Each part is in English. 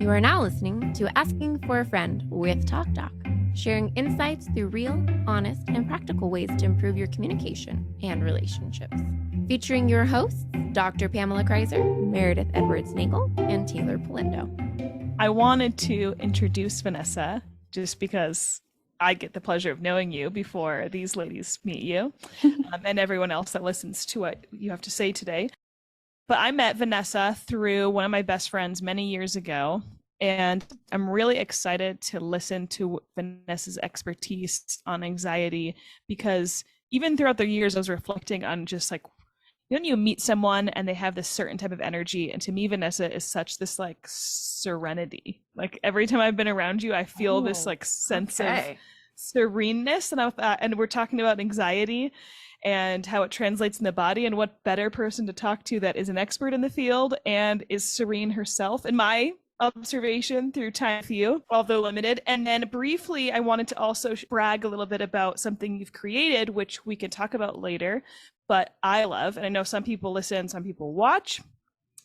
You are now listening to Asking for a Friend with TalkDoc, sharing insights through real, honest, and practical ways to improve your communication and relationships. Featuring your hosts, Dr. Pamela Kreiser, Meredith Edwards-Nagel, and Teighlor Polendo. I wanted to introduce Vanessa just because I get the pleasure of knowing you before these ladies meet you and everyone else that listens to what you have to say today. But I met Vanessa through one of my best friends many years ago, and I'm really excited to listen to Vanessa's expertise on anxiety, because even throughout the years, I was reflecting on just like, when you meet someone and they have this certain type of energy, and to me, Vanessa is such this like serenity. Like every time I've been around you, I feel this like sense of sereneness, and we're talking about anxiety and how it translates in the body, and what better person to talk to that is an expert in the field and is serene herself, in my observation through time with you, although limited. And then briefly, I wanted to also brag a little bit about something you've created, which we can talk about later, but I love, and I know some people listen, some people watch.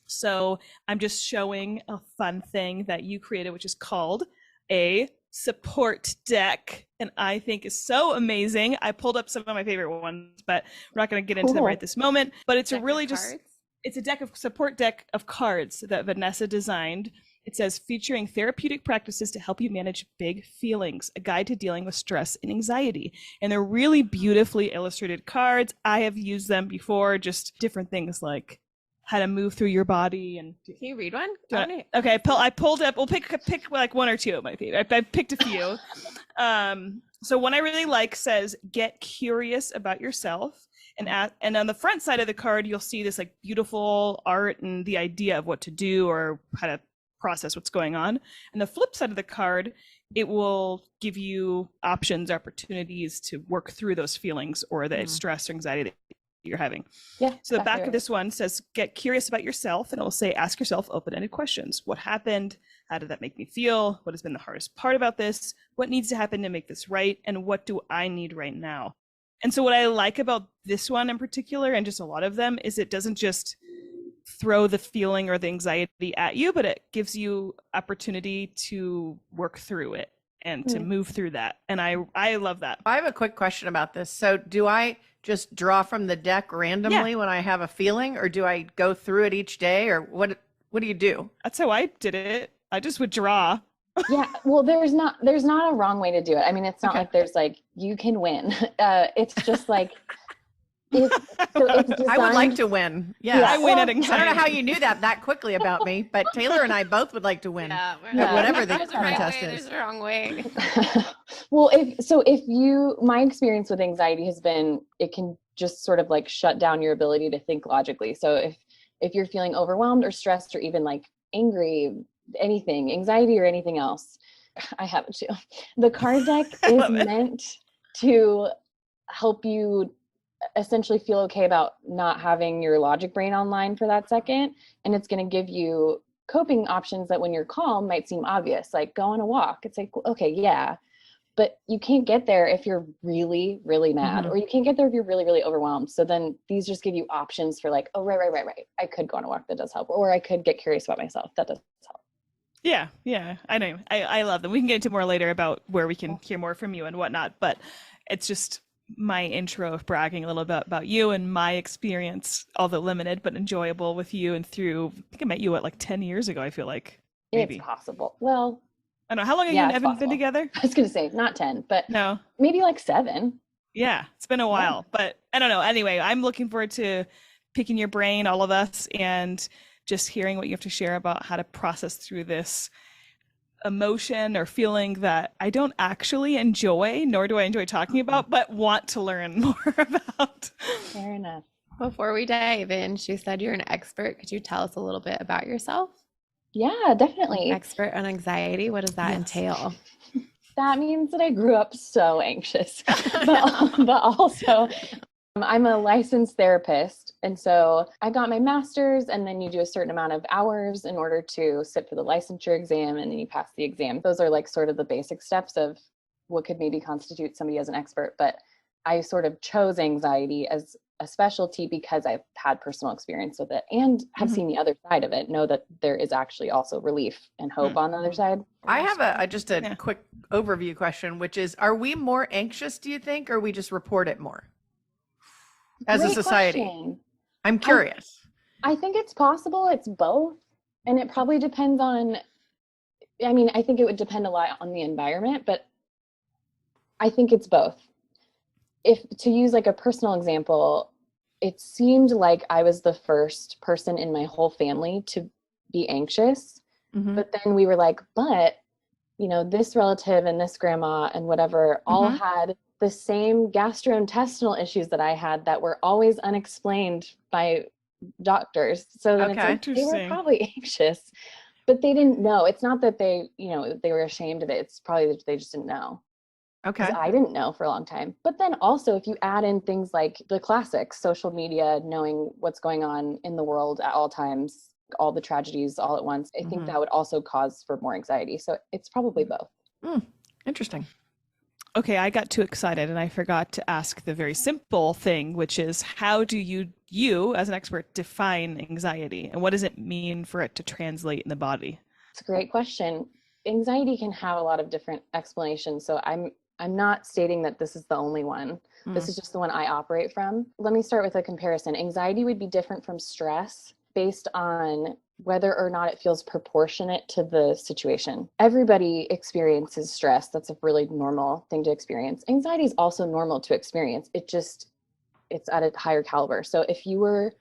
So I'm just showing a fun thing that you created, which is called a support deck, and I think is so amazing. I pulled up some of my favorite ones, but we're not going to get into them right this moment. But it's it's a support deck of cards that Vanessa designed. It says, featuring therapeutic practices to help you manage big feelings, a guide to dealing with stress and anxiety. And they're really beautifully illustrated cards. I have used them before, just different things like how to move through your body. And can you read one? Okay, I pulled up. We'll pick like one or two of my favorite. I picked a few. So one I really like says, "Get curious about yourself." And on the front side of the card, you'll see this like beautiful art and the idea of what to do or how to process what's going on. And the flip side of the card, it will give you options, opportunities to work through those feelings or the stress or anxiety that you're having. Yeah. So the back of this one says, get curious about yourself, and it will say, ask yourself open-ended questions. What happened? How did that make me feel? What has been the hardest part about this? What needs to happen to make this right? And what do I need right now? And so what I like about this one in particular, and just a lot of them, is it doesn't just throw the feeling or the anxiety at you, but it gives you opportunity to work through it and to move through that. And I love that. I have a quick question about this. So do I just draw from the deck randomly when I have a feeling, or do I go through it each day, or what do you do? That's how I did it. I just would draw. Yeah. Well, there's not a wrong way to do it. I mean, it's not like there's like, you can win. It's just like, it's designed... I would like to win. Yes. Yeah, I win at anxiety. I don't know how you knew that quickly about me, but Teighlor and I both would like to win. Whatever the contest is. There's a wrong way. Well, my experience with anxiety has been, it can just sort of like shut down your ability to think logically. So if you're feeling overwhelmed or stressed or even like angry, anything, anxiety or anything else, I have it too. The card deck is meant to help you essentially feel okay about not having your logic brain online for that second. And it's going to give you coping options that when you're calm might seem obvious, like go on a walk. It's like, okay, yeah, but you can't get there if you're really, really mad, or you can't get there if you're really, really overwhelmed. So then these just give you options for like, oh, right. I could go on a walk. That does help. Or I could get curious about myself. That does help. Yeah. I know. I love them. We can get into more later about where we can hear more from you and whatnot, but it's just my intro of bragging a little bit about you and my experience, although limited but enjoyable with you, and through, I think I met you like 10 years ago, I feel like. Maybe. It's possible. Well, I don't know, how long have you and Evan been together? I was gonna say not 10, but no, maybe like 7. Yeah, it's been a while, but I don't know. Anyway, I'm looking forward to picking your brain, all of us, and just hearing what you have to share about how to process through this emotion or feeling that I don't actually enjoy, nor do I enjoy talking about, but want to learn more about. Fair enough. Before we dive in, she said you're an expert. Could you tell us a little bit about yourself? Yeah, definitely. Expert on anxiety. What does that entail? That means that I grew up so anxious, but also I'm a licensed therapist. And so I got my master's, and then you do a certain amount of hours in order to sit for the licensure exam, and then you pass the exam. Those are like sort of the basic steps of what could maybe constitute somebody as an expert. But I sort of chose anxiety as a specialty because I've had personal experience with it and have seen the other side of it, know that there is actually also relief and hope on the other side. I have just a quick overview question, which is, are we more anxious, do you think, or we just report it more as a society? Question. I'm curious. I think it's possible it's both. And it probably depends on, I mean, I think it would depend a lot on the environment, but I think it's both. If to use like a personal example, it seemed like I was the first person in my whole family to be anxious. But then we were like, but, you know, this relative and this grandma and whatever all had the same gastrointestinal issues that I had that were always unexplained by doctors. So then it's like, they were probably anxious, but they didn't know. It's not that they, you know, they were ashamed of it. It's probably that they just didn't know. Okay. I didn't know for a long time. But then also, if you add in things like the classics, social media, knowing what's going on in the world at all times, all the tragedies all at once, I think that would also cause for more anxiety. So it's probably both. Interesting. Okay, I got too excited and I forgot to ask the very simple thing, which is, how do you as an expert define anxiety, and what does it mean for it to translate in the body? It's a great question. Anxiety can have a lot of different explanations. So I'm not stating that this is the only one. This is just the one I operate from. Let me start with a comparison. Anxiety would be different from stress based on whether or not it feels proportionate to the situation. Everybody experiences stress. That's a really normal thing to experience. Anxiety is also normal to experience. It's at a higher caliber. So if you were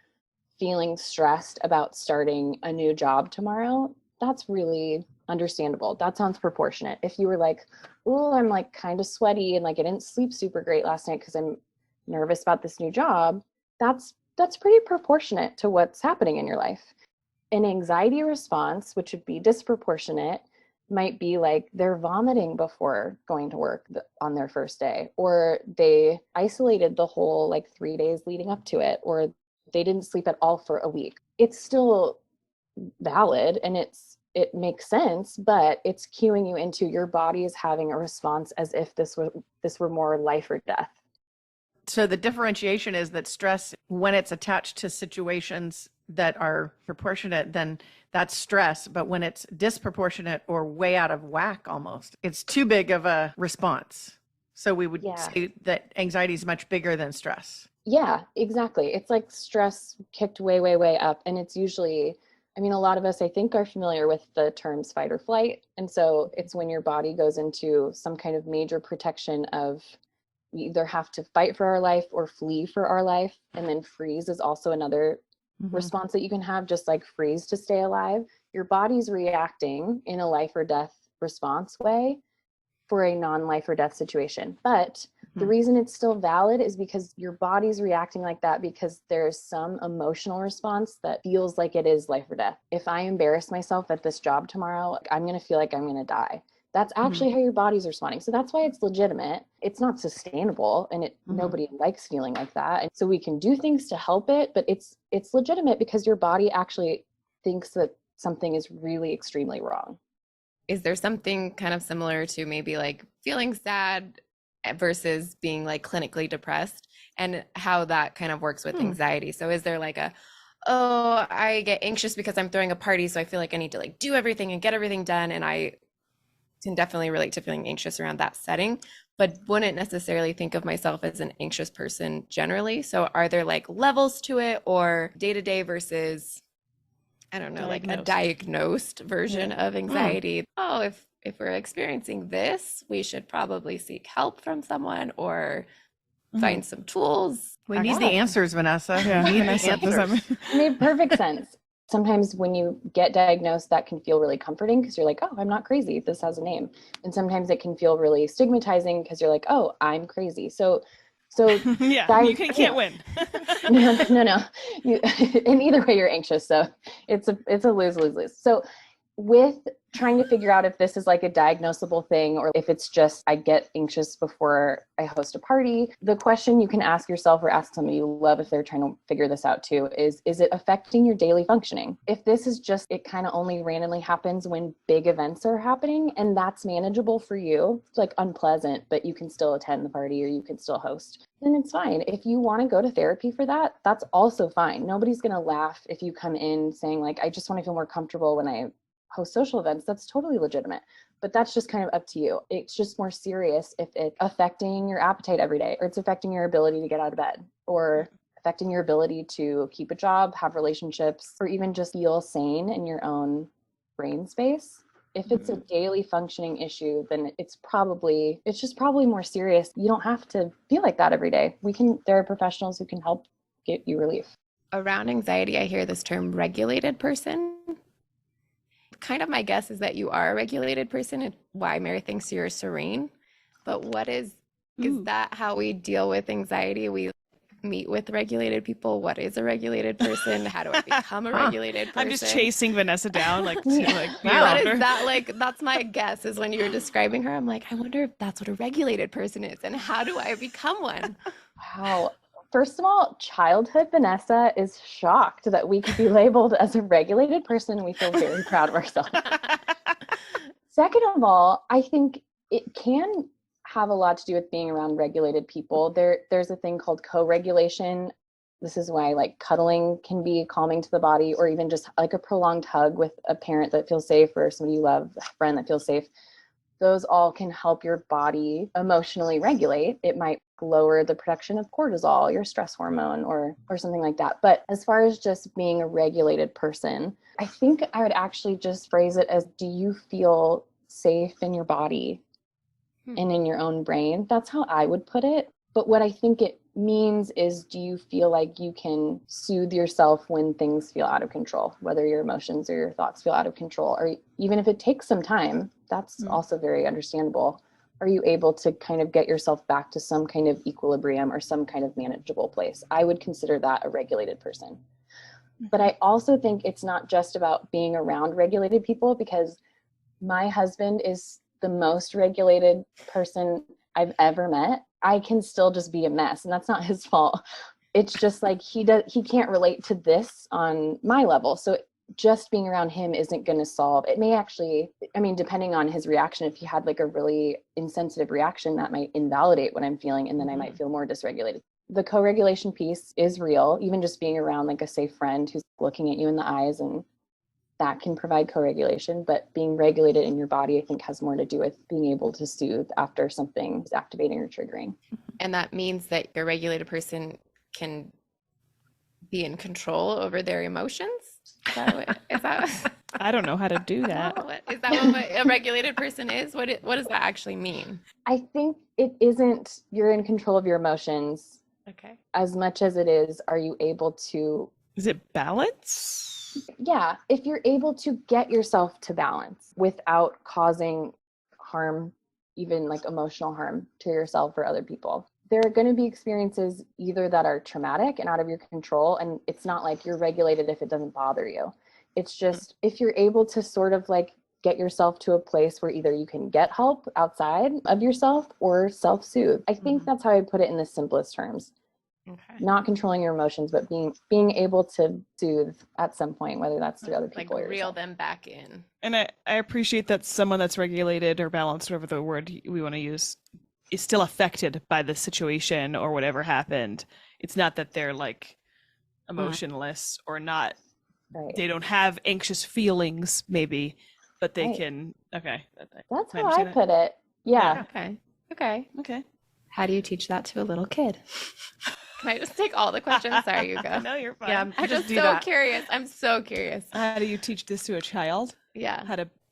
feeling stressed about starting a new job tomorrow, that's really understandable. That sounds proportionate. If you were like, oh, I'm like kind of sweaty and like I didn't sleep super great last night because I'm nervous about this new job, that's pretty proportionate to what's happening in your life. An anxiety response, which would be disproportionate, might be like they're vomiting before going to work on their first day, or they isolated the whole like 3 days leading up to it, or they didn't sleep at all for a week. It's still valid and it makes sense, but it's cueing you into your body is having a response as if this were more life or death. So the differentiation is that stress, when it's attached to situations that are proportionate, then that's stress. But when it's disproportionate or way out of whack almost, it's too big of a response. So we would say that anxiety is much bigger than stress. Yeah, exactly. It's like stress kicked way, way, way up. And it's usually, I mean, a lot of us, I think, are familiar with the terms fight or flight. And so it's when your body goes into some kind of major protection of, we either have to fight for our life or flee for our life. And then freeze is also another response that you can have, just like freeze to stay alive. Your body's reacting in a life or death response way for a non-life or death situation. But the reason it's still valid is because your body's reacting like that because there's some emotional response that feels like it is life or death. If I embarrass myself at this job tomorrow, I'm going to feel like I'm going to die. That's actually how your body's responding. So that's why it's legitimate. It's not sustainable, and nobody likes feeling like that. And so we can do things to help it, but it's legitimate because your body actually thinks that something is really extremely wrong. Is there something kind of similar to maybe like feeling sad versus being like clinically depressed, and how that kind of works with anxiety? So is there like oh, I get anxious because I'm throwing a party, so I feel like I need to like do everything and get everything done, and I can definitely relate to feeling anxious around that setting, but wouldn't necessarily think of myself as an anxious person generally. So are there like levels to it, or day-to-day versus, I don't know, like a diagnosed version of anxiety? Oh, if we're experiencing this, we should probably seek help from someone or find some tools. We need the answers, Vanessa. Yeah, we need the answers. It made perfect sense. Sometimes when you get diagnosed, that can feel really comforting because you're like, oh, I'm not crazy. This has a name. And sometimes it can feel really stigmatizing because you're like, oh, I'm crazy. So yeah, you can't win. No. In either way, you're anxious. So it's a lose. So with trying to figure out if this is like a diagnosable thing or if it's just I get anxious before I host a party, the question you can ask yourself or ask somebody you love if they're trying to figure this out too is it affecting your daily functioning? If this is just, it kind of only randomly happens when big events are happening and that's manageable for you, it's like unpleasant, but you can still attend the party or you can still host, then it's fine. If you want to go to therapy for that, that's also fine. Nobody's going to laugh if you come in saying like, I just want to feel more comfortable when I host social events. That's totally legitimate, but that's just kind of up to you. It's just more serious if it's affecting your appetite every day, or it's affecting your ability to get out of bed, or affecting your ability to keep a job, have relationships, or even just feel sane in your own brain space. If it's a daily functioning issue, then it's just probably more serious. You don't have to feel like that every day. There are professionals who can help get you relief. Around anxiety, I hear this term regulated person. Kind of my guess is that you are a regulated person and why Mary thinks you're serene. But what is that how we deal with anxiety? We meet with regulated people. What is a regulated person? How do I become a regulated person? I'm just chasing Vanessa down like to like be What around is her. that like? That's my guess is when you were describing her, I'm like, I wonder if that's what a regulated person is and how do I become one? Wow. First of all, childhood Vanessa is shocked that we could be labeled as a regulated person. We feel very proud of ourselves. Second of all, I think it can have a lot to do with being around regulated people. There's a thing called co-regulation. This is why like cuddling can be calming to the body, or even just like a prolonged hug with a parent that feels safe or somebody you love, a friend that feels safe. Those all can help your body emotionally regulate. It might lower the production of cortisol, your stress hormone, or something like that. But as far as just being a regulated person, I think I would actually just phrase it as, do you feel safe in your body and in your own brain? That's how I would put it. But what I think it means is, do you feel like you can soothe yourself when things feel out of control, whether your emotions or your thoughts feel out of control, or even if it takes some time, that's also very understandable. Are you able to kind of get yourself back to some kind of equilibrium or some kind of manageable place? I would consider that a regulated person. But I also think it's not just about being around regulated people, because my husband is the most regulated person I've ever met. I can still just be a mess, and that's not his fault. It's just like he can't relate to this on my level. So just being around him isn't going to solve. It may actually, I mean, depending on his reaction, if he had like a really insensitive reaction, that might invalidate what I'm feeling, and then I might feel more dysregulated. The co-regulation piece is real. Even just being around like a safe friend who's looking at you in the eyes, and that can provide co-regulation. But being regulated in your body, I think, has more to do with being able to soothe after something is activating or triggering. And that means that your regulated person can be in control over their emotions? Is that I don't know how to do that. Is that what a regulated person is? What does that actually mean? I think it isn't you're in control of your emotions as much as it is, are you able to... Is it balance? Yeah, if you're able to get yourself to balance without causing harm, even like emotional harm to yourself or other people. There are going to be experiences either that are traumatic and out of your control, and it's not like you're regulated if it doesn't bother you. It's just if you're able to sort of like get yourself to a place where either you can get help outside of yourself or self-soothe. I think that's how I put it in the simplest terms. Okay. Not controlling your emotions, but being able to soothe at some point, whether that's through other people like or reel yourself. them back in. And I appreciate that someone that's regulated or balanced, whatever the word we want to use, is still affected by the situation or whatever happened. It's not that they're like emotionless or not. Right. They don't have anxious feelings, maybe, but they can. Okay. That's how I put it. Yeah. Okay. How do you teach that to a little kid? Can I just take all the questions? Sorry, you go. No, you're fine. Yeah, I'm just so curious. I'm so curious. How do you teach this to a child? Yeah.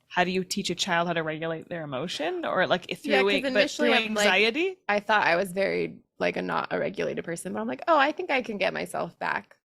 How do you teach a child how to regulate their emotion, or like through anxiety? Like, I thought I was very like not a regulated person, but I'm like, oh, I think I can get myself back,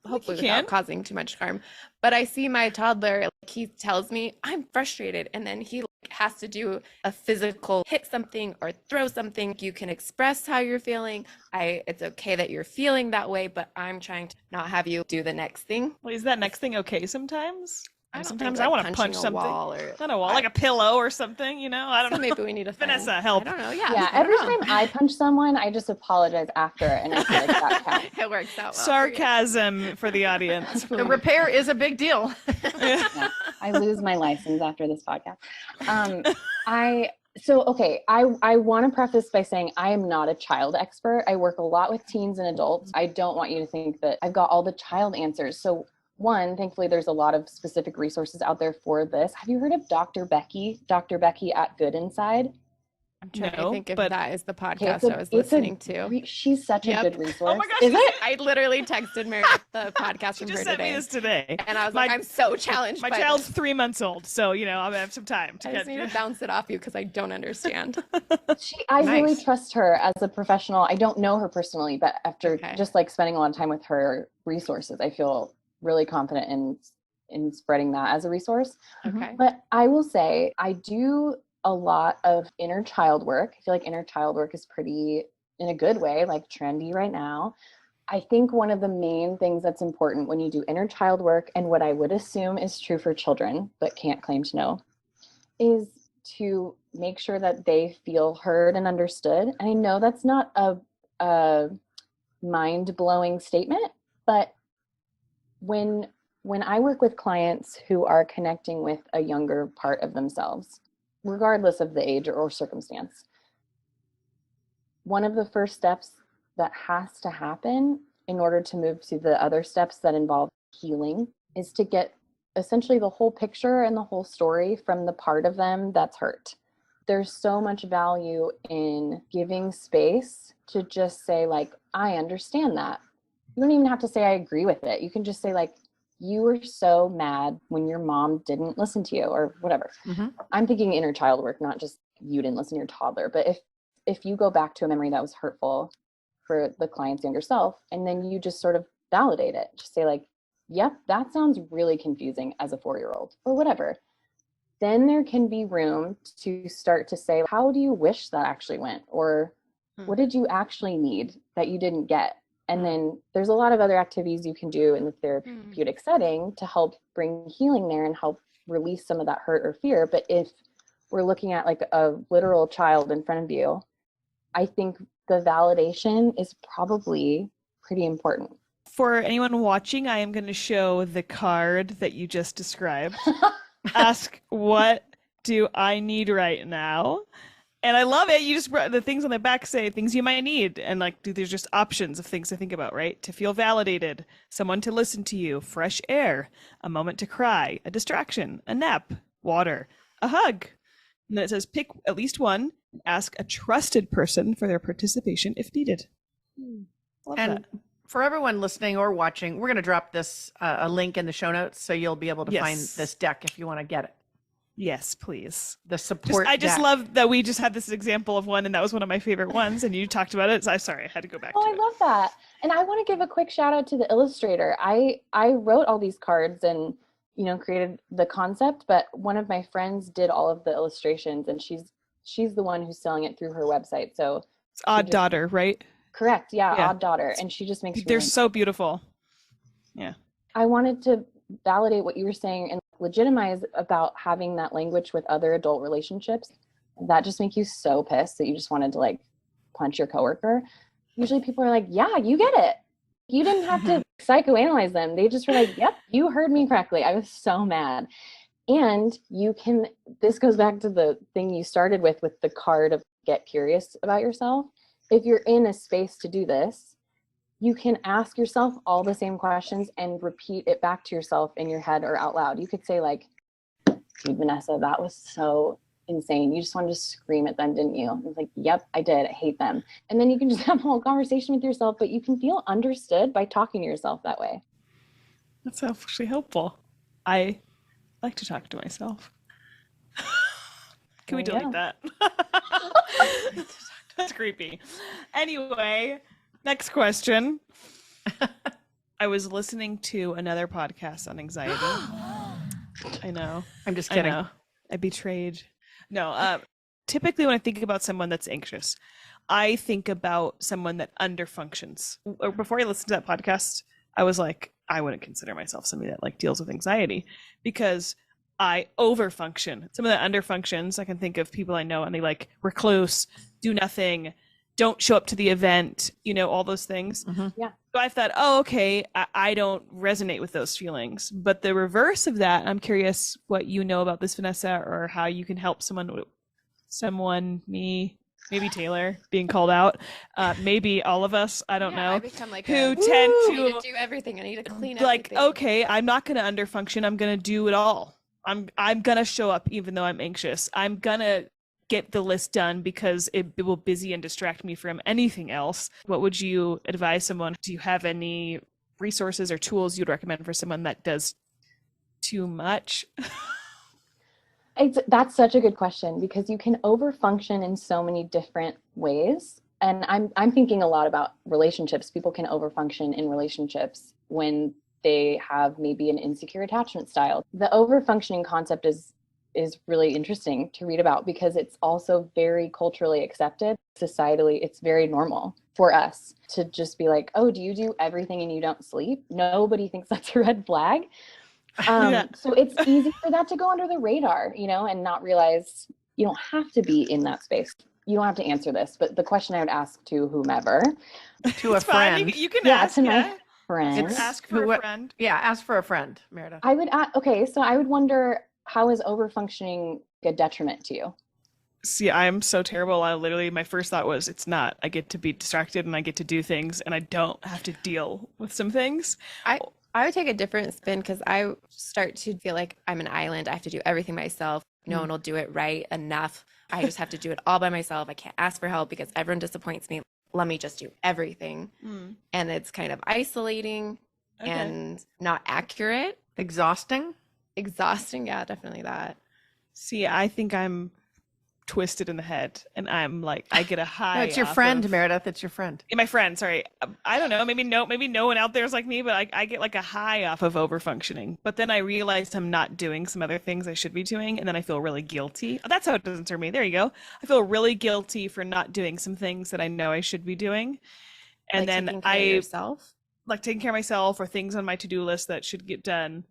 hopefully without causing too much harm. But I see my toddler, like, he tells me I'm frustrated, and then he has to do a physical hit something or throw something. You can express how you're feeling. It's okay that you're feeling that way, but I'm trying to not have you do the next thing. Well, is that next thing okay sometimes? And sometimes I want to punch something. Not a wall, like a pillow or something, you know? I don't know. Maybe we need a thing. Vanessa, help. I don't know. Yeah, every time I punch someone, I just apologize after, and I feel like that counts. It works out well. Sarcasm for the audience. The repair is a big deal. Yeah, I lose my license after this podcast. I want to preface by saying I am not a child expert. I work a lot with teens and adults. I don't want you to think that I've got all the child answers. So one, thankfully, there's a lot of specific resources out there for this. Have you heard of Dr. Becky? Dr. Becky at Good Inside? I'm trying to think if but that is the podcast I was listening to. She's such a good resource. Oh my gosh. Is it? I literally texted Meredith the podcast from her Just sent me today. this today. And I was like, I'm so challenged. My child's 3 months old, so I'm gonna have some time to I just need to bounce it off you because I don't understand. I really trust her as a professional. I don't know her personally, but after just like spending a lot of time with her resources, I feel really confident in spreading that as a resource. Okay. But I will say I do a lot of inner child work. I feel like inner child work is pretty, in a good way, like trendy right now. I think one of the main things that's important when you do inner child work, and what I would assume is true for children, but can't claim to know, is to make sure that they feel heard and understood. And I know that's not a mind-blowing statement, but when I work with clients who are connecting with a younger part of themselves, regardless of the age or circumstance, one of the first steps that has to happen in order to move to the other steps that involve healing is to get essentially the whole picture and the whole story from the part of them that's hurt. There's so much value in giving space to just say, like, I understand that. You don't even have to say I agree with it. You can just say, like, you were so mad when your mom didn't listen to you, or whatever. Mm-hmm. I'm thinking inner child work, not just you didn't listen to your toddler. But if you go back to a memory that was hurtful for the client's younger self, and then you just sort of validate it, just say, like, yep, that sounds really confusing as a 4-year-old, or whatever. Then there can be room to start to say, how do you wish that actually went? Or what did you actually need that you didn't get? And then there's a lot of other activities you can do in the therapeutic setting to help bring healing there and help release some of that hurt or fear. But if we're looking at like a literal child in front of you, I think the validation is probably pretty important. For anyone watching, I am going to show the card that you just described. Ask, what do I need right now? And I love it. You just, the things on the back say things you might need. And like, there's just options of things to think about, right? To feel validated, someone to listen to you, fresh air, a moment to cry, a distraction, a nap, water, a hug. And then it says, pick at least one, and ask a trusted person for their participation if needed. Love and that. For everyone listening or watching, we're going to drop this a link in the show notes, so you'll be able to find this deck if you want to get it. Yes, please. The support. I just love that we just had this example of one, and that was one of my favorite ones, and you talked about it. So I'm sorry, I had to go back to it. I love that. And I want to give a quick shout out to the illustrator. I wrote all these cards and, created the concept, but one of my friends did all of the illustrations, and she's the one who's selling it through her website. So it's Odd Daughter, right? Correct. Yeah, Odd Daughter. And she just makes they're so beautiful. Yeah. I wanted to validate what you were saying and legitimize about having that language with other adult relationships that just make you so pissed that you just wanted to like punch your coworker. Usually people are like, yeah, you get it. You didn't have to psychoanalyze them. They just were like, yep, you heard me correctly. I was so mad. And this goes back to the thing you started with the card of get curious about yourself. If you're in a space to do this, you can ask yourself all the same questions and repeat it back to yourself in your head or out loud. You could say like, dude, Vanessa, that was so insane. You just wanted to scream at them, didn't you? It's like, yep, I did. I hate them. And then you can just have a whole conversation with yourself, but you can feel understood by talking to yourself that way. That's actually helpful. I like to talk to myself. Can we delete that? That's creepy. Anyway, next question. I was listening to another podcast on anxiety. I know. I'm just kidding. I betrayed. No, typically when I think about someone that's anxious, I think about someone that underfunctions. Before I listened to that podcast, I was like, I wouldn't consider myself somebody that like deals with anxiety because I overfunction. Some of the underfunctions, I can think of people I know and they like recluse, do nothing, don't show up to the event, you know, all those things. Yeah. So I thought, oh, okay, I don't resonate with those feelings. But the reverse of that, I'm curious what you know about this, Vanessa, or how you can help me, maybe Teighlor being called out, maybe all of us, I don't know, I become like who tend I need to do everything. I need to clean like, everything. okay, I'm not going to underfunction. I'm going to do it all. I'm going to show up even though I'm anxious. I'm going to get the list done because it will busy and distract me from anything else. What would you advise someone? Do you have any resources or tools you'd recommend for someone that does too much? That's such a good question because you can overfunction in so many different ways. And I'm thinking a lot about relationships. People can overfunction in relationships when they have maybe an insecure attachment style. The overfunctioning concept is really interesting to read about because it's also very culturally accepted. Societally, it's very normal for us to just be like, oh, do you do everything and you don't sleep? Nobody thinks that's a red flag. So it's easy for that to go under the radar, you know, and not realize you don't have to be in that space. You don't have to answer this, but the question I would ask to whomever. To a friend. You can Yeah, ask to my friend. Ask for a friend. Yeah, ask for a friend, Meredith. I would so I would wonder, how is overfunctioning a detriment to you? See, I'm so terrible. My first thought was, it's not. I get to be distracted and I get to do things and I don't have to deal with some things. I would take a different spin because I start to feel like I'm an island. I have to do everything myself. No one will do it right enough. I just have to do it all by myself. I can't ask for help because everyone disappoints me. Let me just do everything. And it's kind of isolating and not accurate. Exhausting? Exhausting. Yeah, definitely that. See, I think I'm twisted in the head and I'm like, I get a high. No, it's your friend, Meredith. It's your friend. My friend, sorry. I don't know. Maybe no one out there is like me, but I get like a high off of overfunctioning. But then I realized I'm not doing some other things I should be doing. And then I feel really guilty. That's how it doesn't serve me. There you go. I feel really guilty for not doing some things that I know I should be doing. And like then like taking care of myself or things on my to-do list that should get done.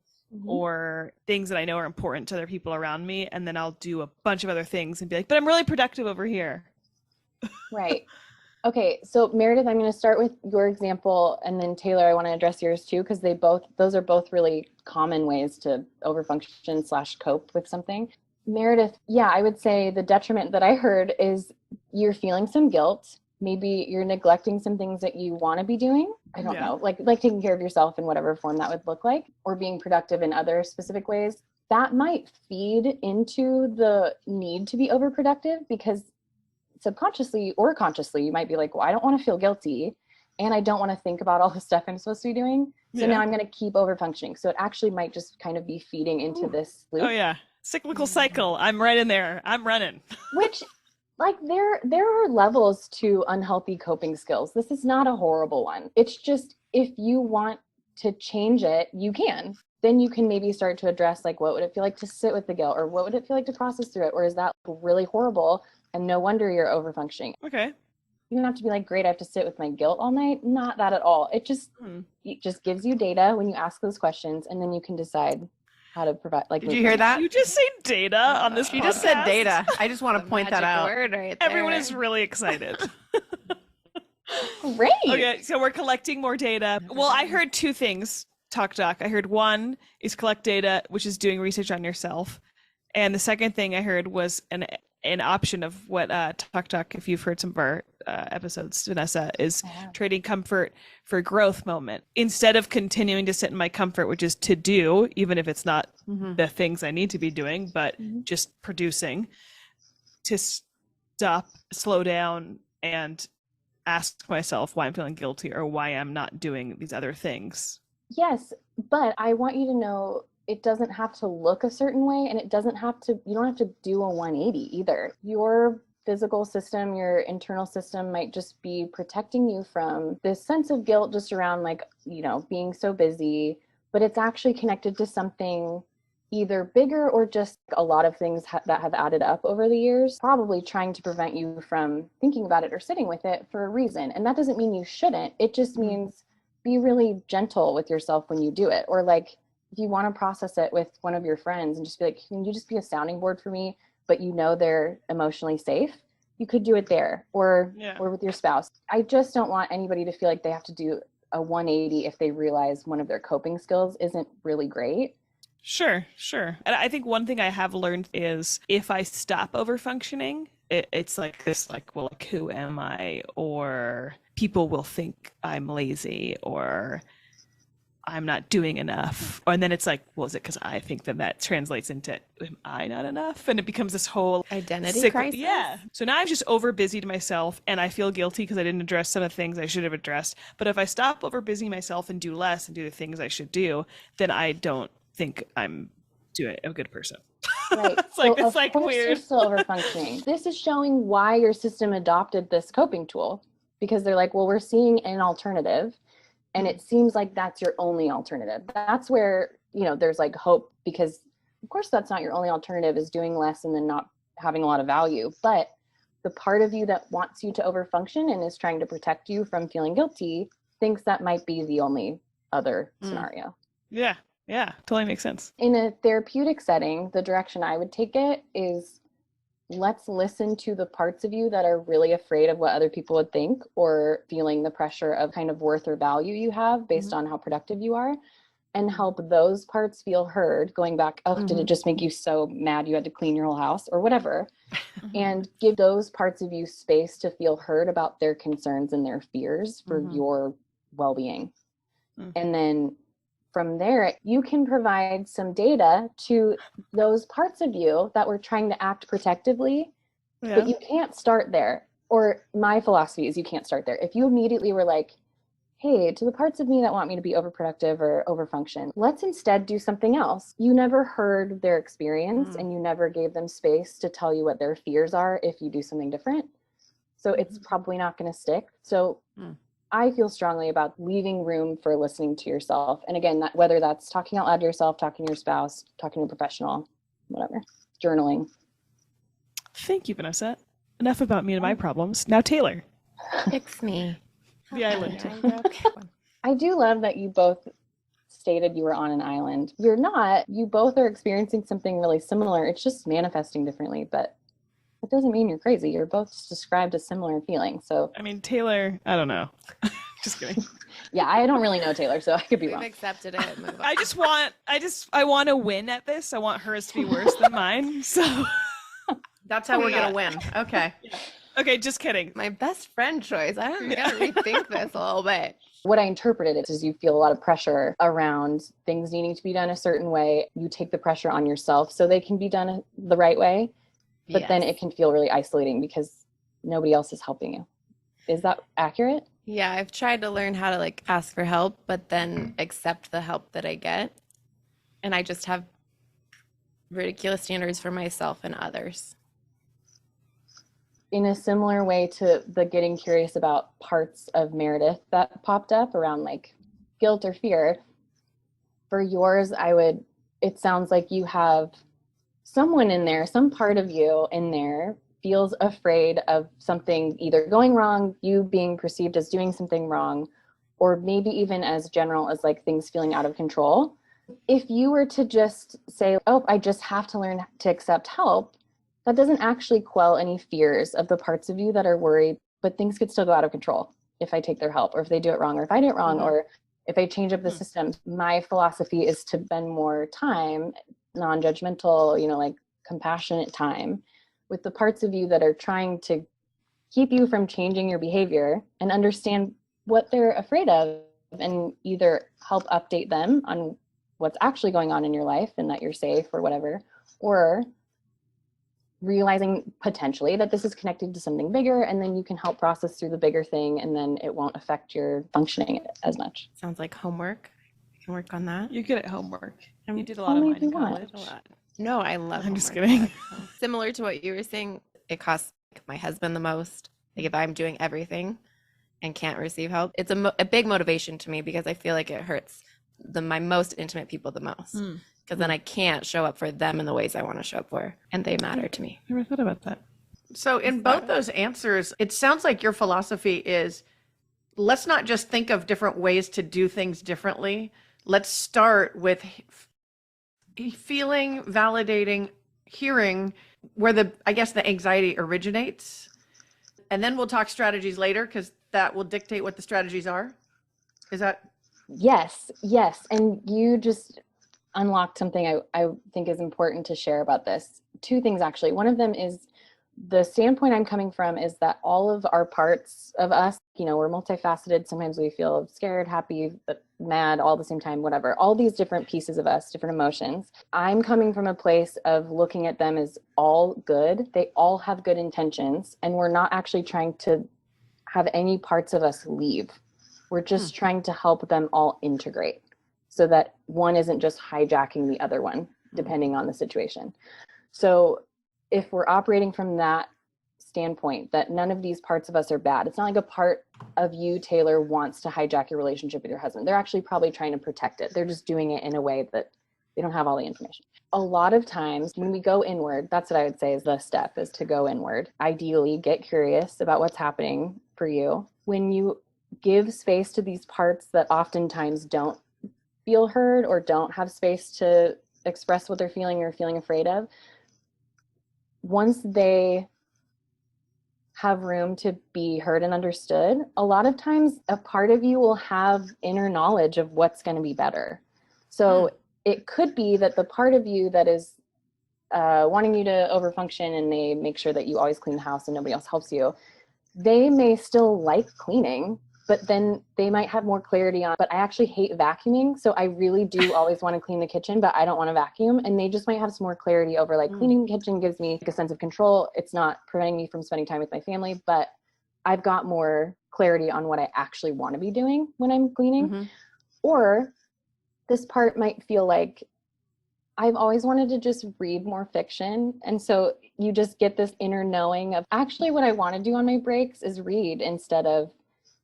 Or things that I know are important to other people around me. And then I'll do a bunch of other things and be like, but I'm really productive over here. Right. Okay. So Meredith, I'm going to start with your example. And then Teighlor, I want to address yours too, because those are both really common ways to overfunction / cope with something. Meredith, yeah, I would say the detriment that I heard is you're feeling some guilt. Maybe you're neglecting some things that you want to be doing. I don't know, like taking care of yourself in whatever form that would look like, or being productive in other specific ways. That might feed into the need to be overproductive because subconsciously or consciously, you might be like, well, I don't want to feel guilty and I don't want to think about all the stuff I'm supposed to be doing. So now I'm going to keep overfunctioning. So it actually might just kind of be feeding into this loop. Oh yeah. Cyclical cycle. I'm right in there. I'm running. Which like there are levels to unhealthy coping skills. This is not a horrible one. It's just, if you want to change it, you can. Then you can maybe start to address like, what would it feel like to sit with the guilt, or what would it feel like to process through it? Or is that really horrible and no wonder you're overfunctioning? Okay. You don't have to be like, great, I have to sit with my guilt all night. Not that at all. It just gives you data when you ask those questions, and then you can decide how to provide. Like, did you hear that? You just say data on this podcast? You just said data. I just want to point that out. Word right there. Everyone is really excited. Great. Okay, so we're collecting more data. Well, I heard two things, TalkDoc. I heard one is collect data, which is doing research on yourself. And the second thing I heard was an option of what TalkDoc, if you've heard some of our episodes, Vanessa, is trading comfort for growth moment. Instead of continuing to sit in my comfort, which is to do, even if it's not the things I need to be doing, but just producing, to stop, slow down, and ask myself why I'm feeling guilty or why I'm not doing these other things. Yes, but I want you to know it doesn't have to look a certain way, and you don't have to do a 180 either. Your physical system, your internal system might just be protecting you from this sense of guilt just around like, being so busy, but it's actually connected to something either bigger or just a lot of things that have added up over the years, probably trying to prevent you from thinking about it or sitting with it for a reason. And that doesn't mean you shouldn't. It just means be really gentle with yourself when you do it. Or like, if you want to process it with one of your friends and just be like, can you just be a sounding board for me? But you know they're emotionally safe. You could do it there, or with your spouse. I just don't want anybody to feel like they have to do a 180 if they realize one of their coping skills isn't really great. Sure. And I think one thing I have learned is if I stop overfunctioning, it's like this, like, well, like, who am I? Or people will think I'm lazy, or I'm not doing enough. And then it's like, well, is it because I think that translates into, am I not enough? And it becomes this whole identity crisis. Yeah. So now I've just over busied myself, and I feel guilty because I didn't address some of the things I should have addressed. But if I stop over busy myself and do less and do the things I should do, then I don't think I'm doing a good person. Right. It's like weird. You're still over functioning. This is showing why your system adopted this coping tool, because they're like, well, we're seeing an alternative. And it seems like that's your only alternative. That's where, there's like hope, because of course that's not your only alternative, is doing less and then not having a lot of value. But the part of you that wants you to overfunction and is trying to protect you from feeling guilty thinks that might be the only other scenario. Yeah, totally makes sense. In a therapeutic setting, the direction I would take it is, let's listen to the parts of you that are really afraid of what other people would think, or feeling the pressure of kind of worth or value you have based on how productive you are, and help those parts feel heard. Going back, did it just make you so mad you had to clean your whole house or whatever? And give those parts of you space to feel heard about their concerns and their fears for your well-being. And then from there, you can provide some data to those parts of you that were trying to act protectively, but you can't start there. Or my philosophy is, you can't start there. If you immediately were like, hey, to the parts of me that want me to be overproductive or overfunction, let's instead do something else. You never heard their experience, and you never gave them space to tell you what their fears are if you do something different. So it's probably not going to stick. So I feel strongly about leaving room for listening to yourself. And again, whether that's talking out loud to yourself, talking to your spouse, talking to a professional, whatever, journaling. Thank you, Vanessa. Enough about me and my problems. Now, Teighlor. Fix me. The island. I do love that you both stated you were on an island. You're not. You both are experiencing something really similar. It's just manifesting differently, but it doesn't mean you're crazy. You're both described as similar feelings. So I mean, Teighlor, I don't know. Just kidding. Yeah, I don't really know Teighlor, so I could be We've wrong. accepted it. Move on. I want to win at this. I want hers to be worse than mine. So That's how we're going to win. Okay. Okay, just kidding. My best friend choice. I gotta rethink this a little bit. What I interpreted it is, you feel a lot of pressure around things needing to be done a certain way. You take the pressure on yourself so they can be done the right way. But then it can feel really isolating because nobody else is helping you. Is that accurate? Yeah, I've tried to learn how to ask for help, but then accept the help that I get. And I just have ridiculous standards for myself and others. In a similar way to the getting curious about parts of Meredith that popped up around guilt or fear, for yours, it sounds like you have someone in there, some part of you in there feels afraid of something either going wrong, you being perceived as doing something wrong, or maybe even as general as things feeling out of control. If you were to just say, oh, I just have to learn to accept help, that doesn't actually quell any fears of the parts of you that are worried, but things could still go out of control if I take their help, or if they do it wrong, or if I do it wrong, or if I change up the system. My philosophy is to spend more time, non-judgmental, compassionate time with the parts of you that are trying to keep you from changing your behavior, and understand what they're afraid of, and either help update them on what's actually going on in your life and that you're safe or whatever, or realizing potentially that this is connected to something bigger, and then you can help process through the bigger thing, and then it won't affect your functioning as much. Sounds like homework. I can work on that. You're good at homework. You did a lot of Only mine if you in want. college. No, I love I'm just homework. kidding. Similar to what you were saying, it costs my husband the most. If I'm doing everything and can't receive help, it's a big motivation to me, because I feel like it hurts my most intimate people the most. Because then I can't show up for them in the ways I want to show up for, and they matter to me. Never thought about that. So in both those answers, it sounds like your philosophy is let's not just think of different ways to do things differently. Let's start with feeling, validating, hearing where the anxiety originates. And then we'll talk strategies later, because that will dictate what the strategies are. Is that? Yes. And you just unlocked something I think is important to share about this. Two things, actually. One of them is the standpoint I'm coming from is that all of our parts of us, we're multifaceted. Sometimes we feel scared, happy, mad, all at the same time, whatever. All these different pieces of us, different emotions. I'm coming from a place of looking at them as all good. They all have good intentions, and we're not actually trying to have any parts of us leave. We're just trying to help them all integrate so that one isn't just hijacking the other one, depending on the situation. So if we're operating from that standpoint, that none of these parts of us are bad, it's not like a part of you, Teighlor, wants to hijack your relationship with your husband. They're actually probably trying to protect it. They're just doing it in a way that they don't have all the information. A lot of times when we go inward, that's what I would say is the step, is to go inward. Ideally, get curious about what's happening for you. When you give space to these parts that oftentimes don't feel heard or don't have space to express what they're feeling or feeling afraid of, once they have room to be heard and understood, a lot of times a part of you will have inner knowledge of what's going to be better. So it could be that the part of you that is wanting you to overfunction and they make sure that you always clean the house and nobody else helps you, they may still like cleaning, but then they might have more clarity on, but I actually hate vacuuming. So I really do always want to clean the kitchen, but I don't want to vacuum. And they just might have some more clarity over like cleaning the kitchen gives me a sense of control. It's not preventing me from spending time with my family, but I've got more clarity on what I actually want to be doing when I'm cleaning. Or this part might feel like I've always wanted to just read more fiction. And so you just get this inner knowing of actually what I want to do on my breaks is read instead of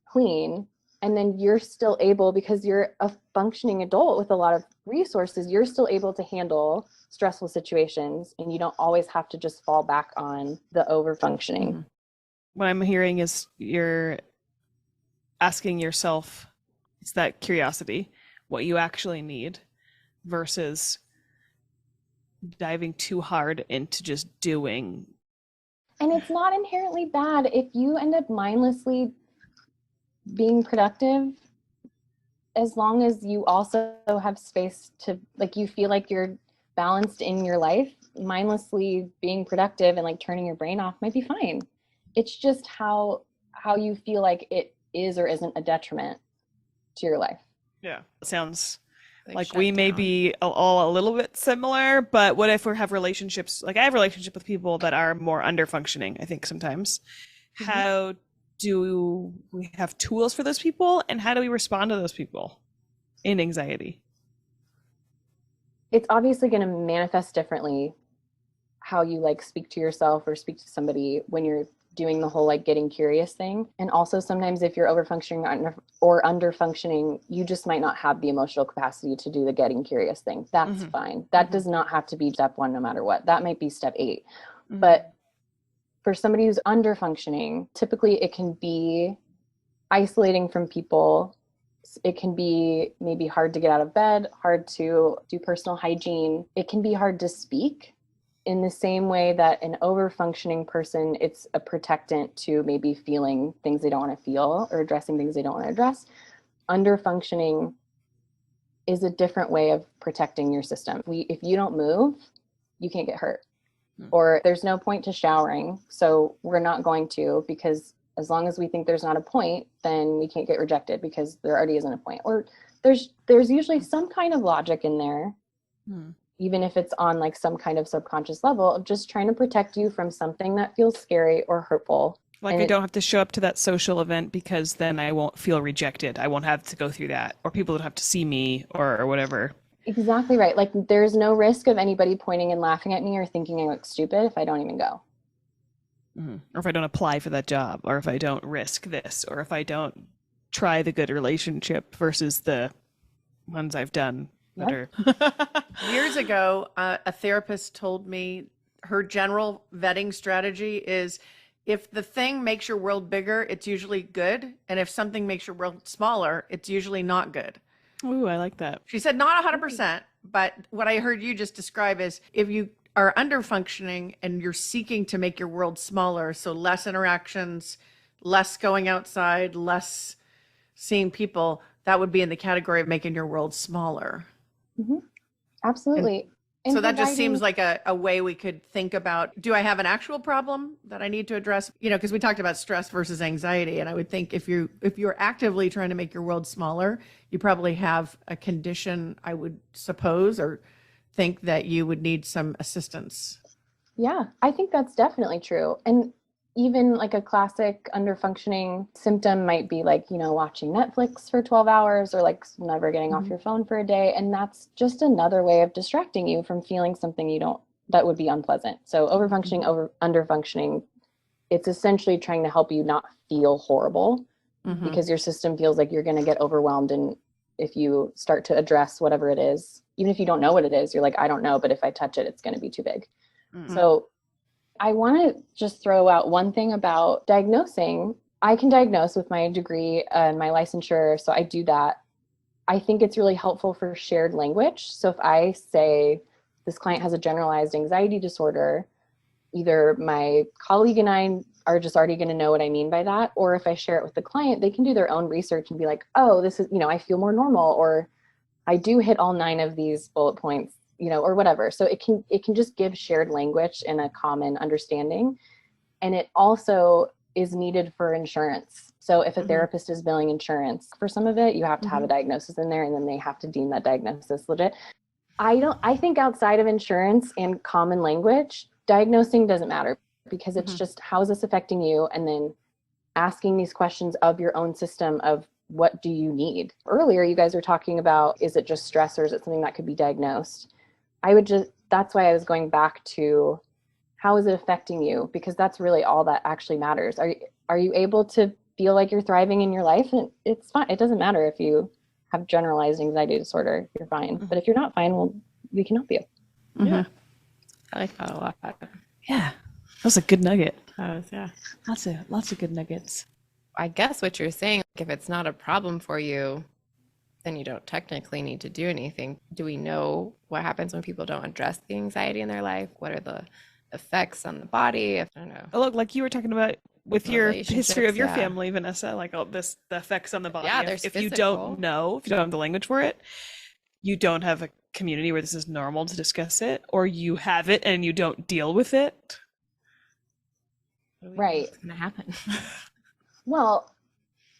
clean. And then you're still able, because you're a functioning adult with a lot of resources, you're still able to handle stressful situations, and you don't always have to just fall back on the over functioning. What I'm hearing is you're asking yourself, it's that curiosity, what you actually need, versus diving too hard into just doing. And it's not inherently bad if you end up mindlessly being productive, as long as you also have space to, like, you feel like you're balanced in your life. Mindlessly being productive and like turning your brain off might be fine. It's just how you feel like it is or isn't a detriment to your life. Yeah, it sounds like we may be all a little bit similar, but what if we have relationships, like I have a relationship with people that are more under functioning, I think sometimes. How do we have tools for those people, and how do we respond to those people in anxiety? It's obviously going to manifest differently how you like speak to yourself or speak to somebody when you're doing the whole like getting curious thing. And also sometimes if you're over functioning or under functioning, you just might not have the emotional capacity to do the getting curious thing. That's fine. That does not have to be step 1 no matter what. That might be step 8. But for somebody who's under functioning, typically it can be isolating from people. It can be maybe hard to get out of bed, hard to do personal hygiene. It can be hard to speak in the same way that an over-functioning person, it's a protectant to maybe feeling things they don't want to feel or addressing things they don't want to address. Under-functioning is a different way of protecting your system. If you don't move, you can't get hurt. Or there's no point to showering, so we're not going to, because as long as we think there's not a point, then we can't get rejected because there already isn't a point. Or there's usually some kind of logic in there, even if it's on like some kind of subconscious level of just trying to protect you from something that feels scary or hurtful. Like I don't have to show up to that social event because then I won't feel rejected. I won't have to go through that, or people don't have to see me or whatever. Exactly right. Like there's no risk of anybody pointing and laughing at me or thinking I look stupid if I don't even go. Or if I don't apply for that job, or if I don't risk this, or if I don't try the good relationship versus the ones I've done that are. Years ago, a therapist told me her general vetting strategy is if the thing makes your world bigger, it's usually good. And if something makes your world smaller, it's usually not good. Ooh, I like that. She said not 100%, but what I heard you just describe is if you are under functioning and you're seeking to make your world smaller, so less interactions, less going outside, less seeing people, that would be in the category of making your world smaller. Mm-hmm. Absolutely. So that just seems like a way we could think about, do I have an actual problem that I need to address? You know, because we talked about stress versus anxiety. And I would think if you're actively trying to make your world smaller, you probably have a condition, I would suppose, or think that you would need some assistance. Yeah, I think that's definitely true. And even like a classic underfunctioning symptom might be like, you know, watching Netflix for 12 hours or like never getting off your phone for a day. And that's just another way of distracting you from feeling something that would be unpleasant. So overfunctioning, underfunctioning, it's essentially trying to help you not feel horrible because your system feels like you're going to get overwhelmed. And if you start to address whatever it is, even if you don't know what it is, you're like, I don't know, but if I touch it, it's going to be too big. So I want to just throw out one thing about diagnosing. I can diagnose with my degree and my licensure, so I do that. I think it's really helpful for shared language. So if I say this client has a generalized anxiety disorder, either my colleague and I are just already going to know what I mean by that, or if I share it with the client, they can do their own research and be like, oh, this is, you know, I feel more normal, or I do hit all 9 of these bullet points, you know, or whatever. So it can just give shared language and a common understanding. And it also is needed for insurance. So if a therapist is billing insurance for some of it, you have to have a diagnosis in there, and then they have to deem that diagnosis legit. I think outside of insurance and common language, diagnosing doesn't matter, because it's just, how is this affecting you? And then asking these questions of your own system of, what do you need? Earlier, you guys were talking about, is it just stress, or is it something that could be diagnosed? That's why I was going back to, how is it affecting you? Because that's really all that actually matters. Are you able to feel like you're thriving in your life? And it's fine. It doesn't matter if you have generalized anxiety disorder, you're fine. But if you're not fine, well, we can help you. Yeah. I like that a lot. Yeah. That was a good nugget. Yeah. Lots of good nuggets. I guess what you're saying, like, if it's not a problem for you, then you don't technically need to do anything. Do we know what happens when people don't address the anxiety in their life? What are the effects on the body? I don't know. Oh, look, like you were talking about with your history of your yeah. family, Vanessa, like the effects on the body. Yeah, there's if you don't know, if you don't have the language for it, you don't have a community where this is normal to discuss it, or you have it and you don't deal with it. Right. What's going to happen? Well,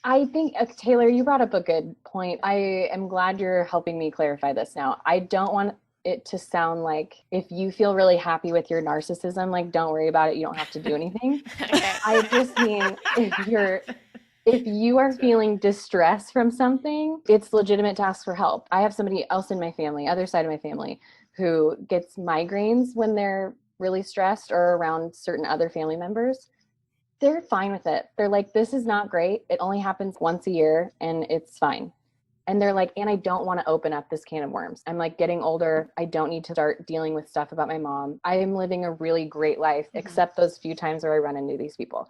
I think, Teighlor, you brought up a good point. I am glad you're helping me clarify this now. I don't want it to sound like, if you feel really happy with your narcissism, like, don't worry about it, you don't have to do anything. I just mean, if you are feeling distress from something, it's legitimate to ask for help. I have somebody else in my family, other side of my family, who gets migraines when they're really stressed or around certain other family members. They're fine with it. They're like, this is not great. It only happens once a year and it's fine. And they're like, and I don't want to open up this can of worms. I'm like getting older. I don't need to start dealing with stuff about my mom. I am living a really great life, except those few times where I run into these people.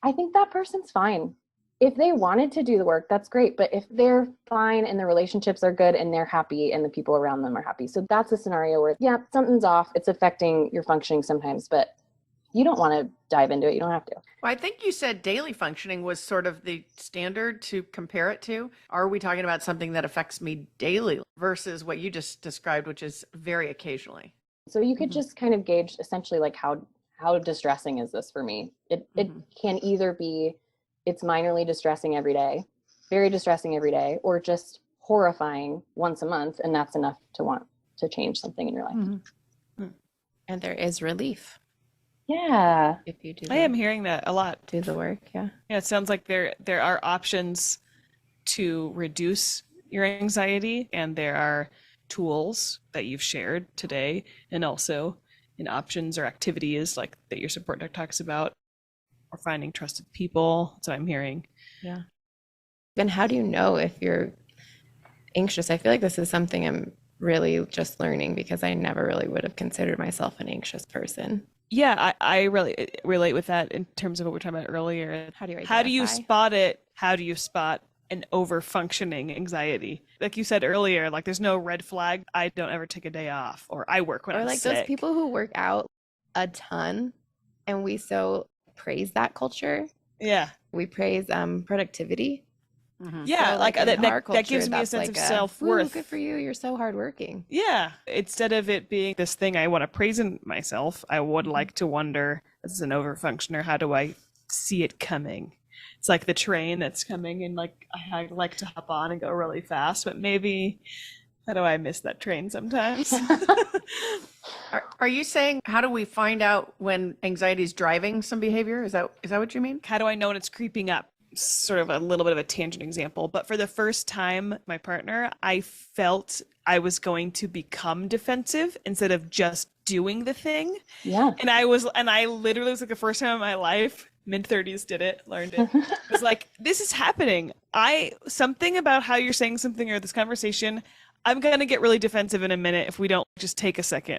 I think that person's fine. If they wanted to do the work, that's great. But if they're fine and the relationships are good and they're happy and the people around them are happy. So that's a scenario where, yeah, something's off. It's affecting your functioning sometimes, but you don't want to dive into it. You don't have to. Well, I think you said daily functioning was sort of the standard to compare it to. Are we talking about something that affects me daily versus what you just described, which is very occasionally? So you could just kind of gauge essentially like how distressing is this for me? It can either be, it's minorly distressing every day, very distressing every day, or just horrifying once a month. And that's enough to want to change something in your life. And there is relief. Yeah. If you do I am hearing that a lot. do the work. Yeah. Yeah, it sounds like there are options to reduce your anxiety, and there are tools that you've shared today, and also in options or activities like that your support network talks about, or finding trusted people. That's what I'm hearing. Yeah. Then how do you know if you're anxious? I feel like this is something I'm really just learning, because I never really would have considered myself an anxious person. Yeah, I really relate with that in terms of what we were talking about earlier. How do you How do you identify? spot it? How do you spot an over-functioning anxiety? Like you said earlier, like there's no red flag. I don't ever take a day off, or I work when Or I'm like sick. those people who work out a ton, and we so praise that culture. Yeah. We praise productivity. Yeah, So, like in that our that gives culture, me a that's sense of like "Woo, self-worth. good for you. You're so hardworking." Yeah. Instead of it being this thing I want to praise in myself, I would like to wonder, as an overfunctioner, how do I see it coming? It's like the train that's coming, and like I like to hop on and go really fast, but maybe how do I miss that train sometimes? Are you saying, how do we find out when anxiety is driving some behavior? Is that what you mean? How do I know when it's creeping up? Sort of a little bit of a tangent example, but for the first time, my partner, I felt I was going to become defensive instead of just doing the thing. Yeah. And I literally was like the first time in my life, mid-30s, did it, learned it. It was like, this is happening. Something about how you're saying something or this conversation, I'm going to get really defensive in a minute if we don't just take a second.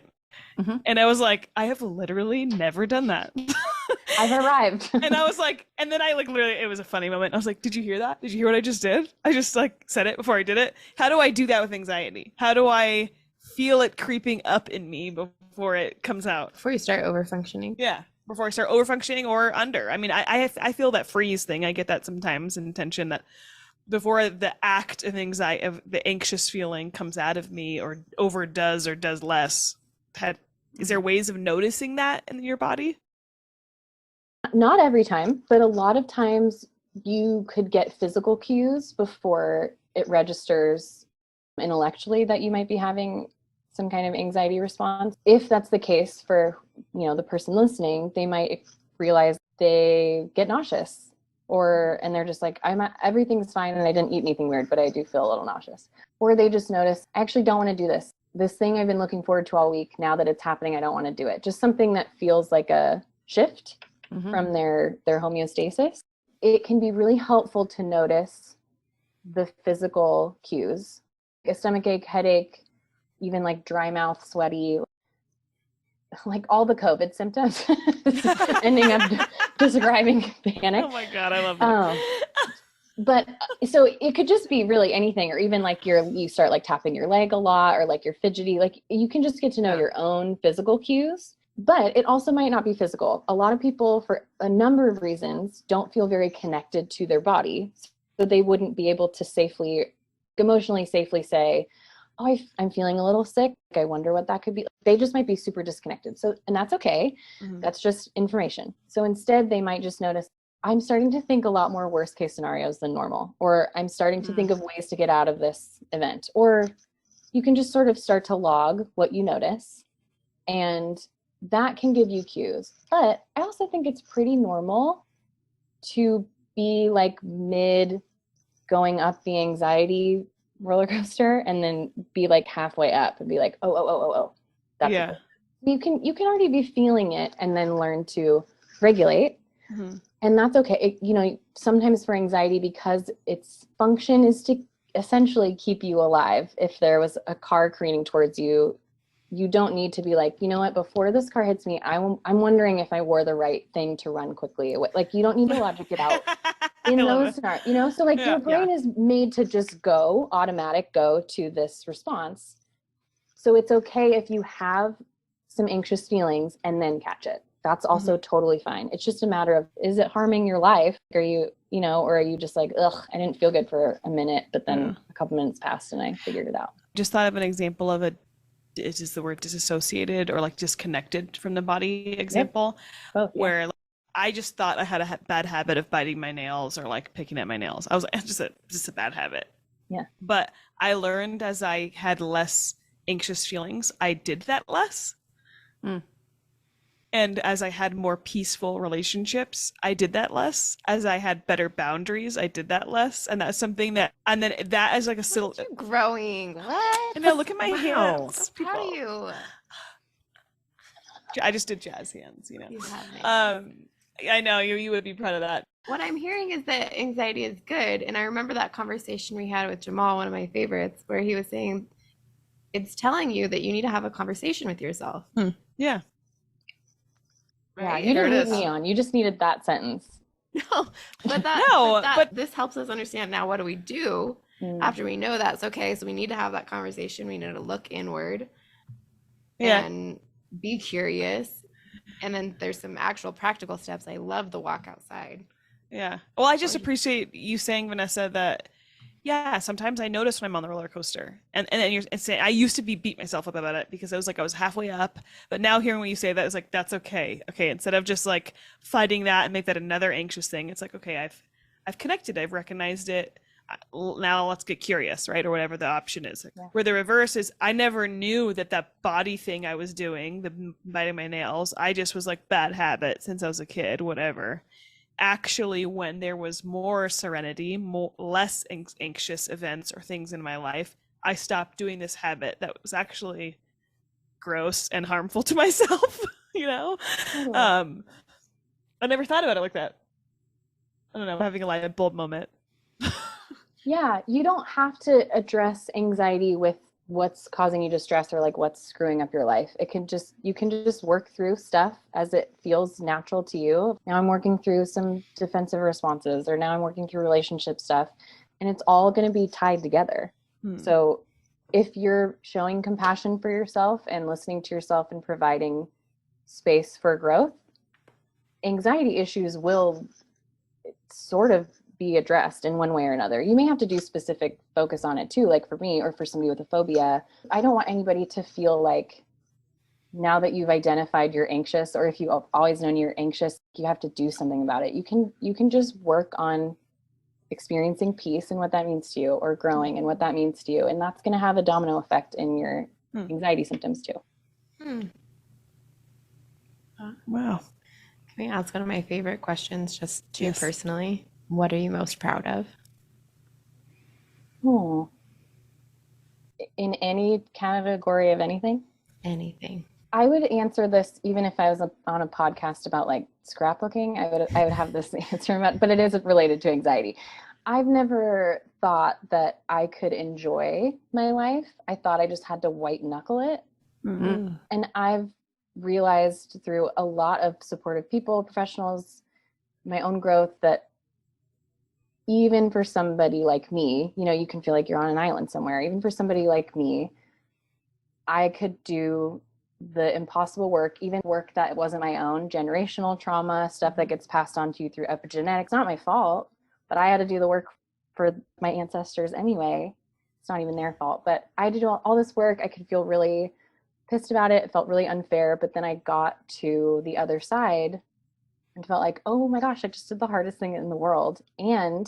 And I was like, I have literally never done that. I've arrived. And I was like, and then I like literally, it was a funny moment. I was like, did you hear that? Did you hear what I just did? I just like said it before I did it. How do I do that with anxiety? How do I feel it creeping up in me before it comes out? Before you start overfunctioning. Yeah. Before I start overfunctioning or under. I mean, I feel that freeze thing. I get that sometimes in tension, that before the act of anxiety, of the anxious feeling comes out of me or overdoes or does less. Is there ways of noticing that in your body? Not every time, but a lot of times you could get physical cues before it registers intellectually that you might be having some kind of anxiety response. If that's the case for, the person listening, they might realize they get nauseous, and they're just like, everything's fine and I didn't eat anything weird, but I do feel a little nauseous. Or they just notice, I actually don't want to do this. This thing I've been looking forward to all week, now that it's happening, I don't want to do it. Just something that feels like a shift from their homeostasis. It can be really helpful to notice the physical cues, a stomachache, headache, even like dry mouth, sweaty, like all the COVID symptoms, ending up describing panic. Oh my God, I love that. But so it could just be really anything, or even like you start like tapping your leg a lot, or like you're fidgety, like you can just get to know your own physical cues. But it also might not be physical. A lot of people, for a number of reasons, don't feel very connected to their body. So they wouldn't be able to emotionally safely say, oh, I'm feeling a little sick. I wonder what that could be. They just might be super disconnected. And that's okay. That's just information. So instead, they might just notice, I'm starting to think a lot more worst case scenarios than normal, or I'm starting to think of ways to get out of this event. Or you can just sort of start to log what you notice, and that can give you cues. But I also think it's pretty normal to be like mid going up the anxiety roller coaster and then be like halfway up and be like, oh. That's yeah. You can already be feeling it and then learn to regulate. And that's okay. Sometimes for anxiety, because its function is to essentially keep you alive. If there was a car careening towards you, you don't need to be like, you know what, before this car hits me, I'm wondering if I wore the right thing to run quickly. Like, you don't need to logic it out in those scenarios, so like your brain is made to just go to this response. So it's okay if you have some anxious feelings and then catch it. That's also totally fine. It's just a matter of, is it harming your life? Are you, or are you just like, ugh, I didn't feel good for a minute, but then a couple minutes passed and I figured it out. Just thought of an example of is the word disassociated or like disconnected from the body example. Both, where like, I just thought I had a bad habit of biting my nails or like picking at my nails. I was like, it's just a bad habit. Yeah. But I learned as I had less anxious feelings, I did that less. And as I had more peaceful relationships, I did that less. As I had better boundaries, I did that less. And that's something that, and then that is like a still growing. What? And now look at my hands. So proud of you. I just did jazz hands, You have nice. I know you would be proud of that. What I'm hearing is that anxiety is good. And I remember that conversation we had with Jamal, one of my favorites, where he was saying it's telling you that you need to have a conversation with yourself. Yeah. Yeah, right? you There didn't it need is. me on. You just needed that sentence. No, but but this helps us understand now what do we do Mm. after we know that's okay. So we need to have that conversation. We need to look inward yeah, and be curious. And then there's some actual practical steps. I love the walk outside. yeah. Well, I just Or- appreciate you saying, Vanessa, that yeah, sometimes I notice when I'm on the roller coaster, and then you're saying I used to beat myself up about it because I was halfway up, but now hearing what you say, that is like that's okay. Okay, instead of just like fighting that and make that another anxious thing, it's like okay, I've connected, I've recognized it. Now let's get curious, right, or whatever the option is. Yeah. Where the reverse is, I never knew that body thing I was doing, the biting my nails, I just was like bad habit since I was a kid, whatever. Actually, when there was more serenity, less anxious events or things in my life, I stopped doing this habit that was actually gross and harmful to myself. You know, Totally. I never thought about it like that. I don't know, I'm having a light bulb moment. Yeah, you don't have to address anxiety with what's causing you distress or like what's screwing up your life. You can just work through stuff as it feels natural to you. Now I'm working through some defensive responses, or now I'm working through relationship stuff, and it's all going to be tied together. So if you're showing compassion for yourself and listening to yourself and providing space for growth, anxiety issues will sort of be addressed in one way or another. You may have to do specific focus on it too, like for me or for somebody with a phobia. I don't want anybody to feel like now that you've identified you're anxious, or if you've always known you're anxious, you have to do something about it. You can just work on experiencing peace and what that means to you, or growing and what that means to you, and that's going to have a domino effect in your anxiety symptoms too. Wow. Can we ask one of my favorite questions just to you Yes. personally? What are you most proud of? In any category of anything? Anything. I would answer this even if I was on a podcast about like scrapbooking. I would have this answer about, but it is related to anxiety. I've never thought that I could enjoy my life. I thought I just had to white knuckle it. Mm-hmm. And I've realized through a lot of supportive people, professionals, my own growth, that even for somebody like me, you know, you can feel like you're on an island somewhere. Even for somebody like me, I could do the impossible work, even work that wasn't my own, generational trauma, stuff that gets passed on to you through epigenetics. Not my fault, but I had to do the work for my ancestors anyway. It's not even their fault, but I had to do all this work. I could feel really pissed about it. It felt really unfair. But then I got to the other side and felt like, oh my gosh, I just did the hardest thing in the world. And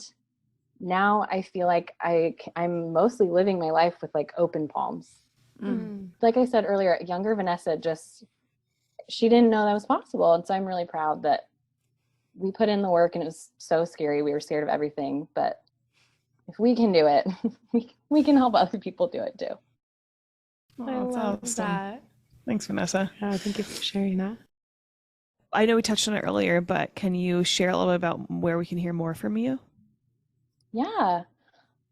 now I feel like I'm mostly living my life with like open palms. Like I said earlier, younger Vanessa she didn't know that was possible. And so I'm really proud that we put in the work, and it was so scary. We were scared of everything, but if we can do it, we can help other people do it too. I love that. Thanks, Vanessa. Thank you for sharing that. I know we touched on it earlier, but can you share a little bit about where we can hear more from you? Yeah.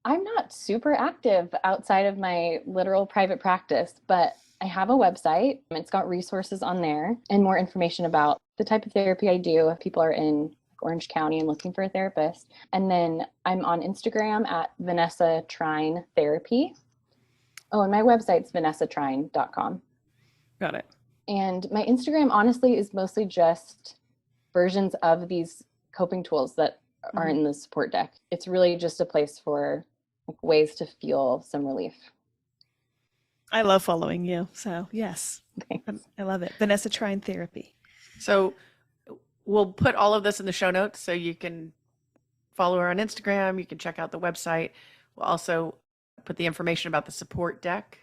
I'm not super active outside of my literal private practice, but I have a website. It's got resources on there and more information about the type of therapy I do if people are in Orange County and looking for a therapist. And then I'm on Instagram at Vanessa Trine Therapy. Oh, and my website's vanessatrine.com. Got it. And my Instagram, honestly, is mostly just versions of these coping tools that are in the support deck. It's really just a place for like ways to feel some relief. I love following you. So yes, Thanks. I love it. Vanessa Trine Therapy. So we'll put all of this in the show notes so you can follow her on Instagram. You can check out the website. We'll also put the information about the support deck,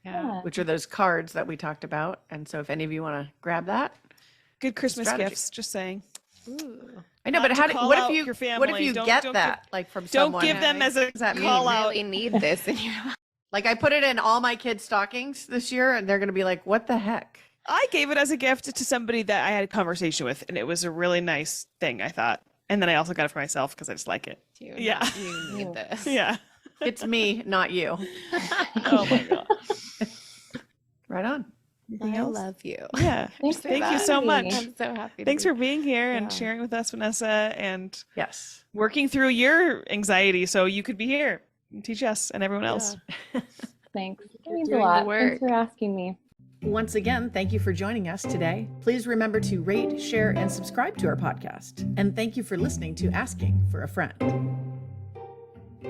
Yeah. which are those cards that we talked about. And so if any of you want to grab that. Good Christmas Strategy. gifts, just saying. Ooh. I know, Not but to call what out if you your what if family. you Don't get give- that like from Don't someone? give them as a Does that You mean- call out. really need this in your life. Like I put it in all my kids' stockings this year, and they're going to be like, "What the heck?" I gave it as a gift to somebody that I had a conversation with, and it was a really nice thing, I thought. And then I also got it for myself because I just like it. Yeah. You need this. Yeah. It's me, not you. Oh my god. Right on. Anything I else? love you. Yeah. Thanks for Thank you that. so much. I'm so happy. Thanks to for being here and Yeah. sharing with us, Vanessa, and Yes. working through your anxiety so you could be here and teach us and everyone else. Thanks. It You're means a doing the lot. work. Thanks for asking me. Once again, thank you for joining us today. Please remember to rate, share, and subscribe to our podcast. And thank you for listening to Asking for a Friend.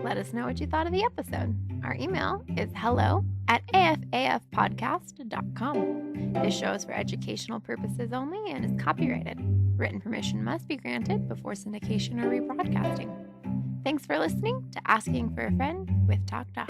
Let us know what you thought of the episode. Our email is hello@afafpodcast.com. This show is for educational purposes only and is copyrighted. Written permission must be granted before syndication or rebroadcasting. Thanks for listening to Asking for a Friend with TalkDoc.